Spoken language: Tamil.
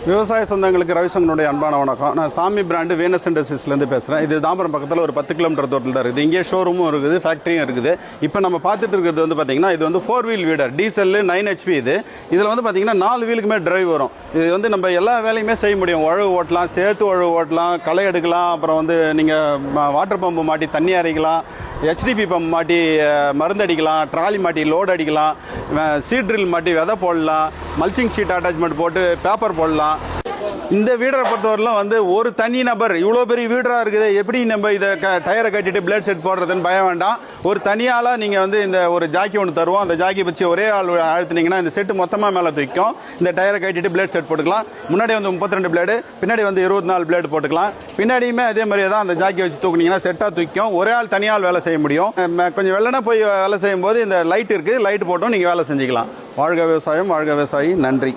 விவசாய சொந்தங்களுக்கு ரவிசங்கனுடைய அன்பான வணக்கம். நான் சாமி பிராண்டு வீனஸ் இண்டஸ்ட்ரீஸ்லேருந்து பேசுகிறேன். இது தாம்பரம் பக்கத்தில் ஒரு 10 கிலோமீட்டர் தூரத்தில் தான் இருக்குது. இங்கே ஷோரூமும் இருக்குது, ஃபேக்ட்ரியும் இருக்குது. இப்போ நம்ம பார்த்துட்டு இருக்கிறது வந்து பார்த்தீங்கன்னா இது வந்து 4 வீல் வீடர் டீசல் 9 HP. இதில் வந்து பார்த்தீங்கன்னா 4 வீலுக்குமே டிரைவ் வரும். இது வந்து நம்ம எல்லா வேலையுமே செய்ய முடியும். உழவு ஓட்டலாம், சேர்த்து உழவு ஓட்டலாம், களை எடுக்கலாம், அப்புறம் வந்து நீங்கள் வாட்டர் பம்பு மாட்டி தண்ணி அரைக்கலாம், HDP பம்ப் மாட்டி மருந்து அடிக்கலாம், ட்ராலி மாட்டி லோடு அடிக்கலாம், சீட் ட்ரில் மாட்டி விதை போடலாம், மல்ச்சிங் ஷீட் அட்டாச்மெண்ட் போட்டு பேப்பர் போடலாம். இந்த வீடரை பொறுத்தவரையிலும் வந்து ஒரு தனி நபர் இவ்வளோ பெரிய வீடராக இருக்குது, எப்படி நம்ம இதை டயரை கட்டிட்டு பிளேட் செட் போடுறதுன்னு பயம் வேண்டாம். ஒரு தனியால் நீங்கள் வந்து இந்த ஒரு ஜாக்கி ஒன்று தருவோம். அந்த ஜாக்கி வச்சு ஒரே ஆள் அழுத்தினீங்கன்னா இந்த செட்டு மொத்தமாக மேலே தூக்கும். இந்த டயரை கட்டிட்டு பிளேட் செட் போட்டுக்கலாம். முன்னாடி வந்து 32 பிளேடு, பின்னாடி வந்து 24 பிளேடு போட்டுக்கலாம். பின்னாடியுமே அதே மாதிரியே தான் அந்த ஜாக்கி வச்சு தூக்குனீங்கன்னா செட்டாக தூக்கும். ஒரே ஆள் தனியால் வேலை செய்ய முடியும். கொஞ்சம் வெள்ளனா போய் வேலை செய்யும் போது இந்த லைட் இருக்குது, லைட் போட்டும் நீங்கள் வேலை செஞ்சுக்கலாம். வாழ்க விவசாயம், வாழ்க விவசாயி. நன்றி.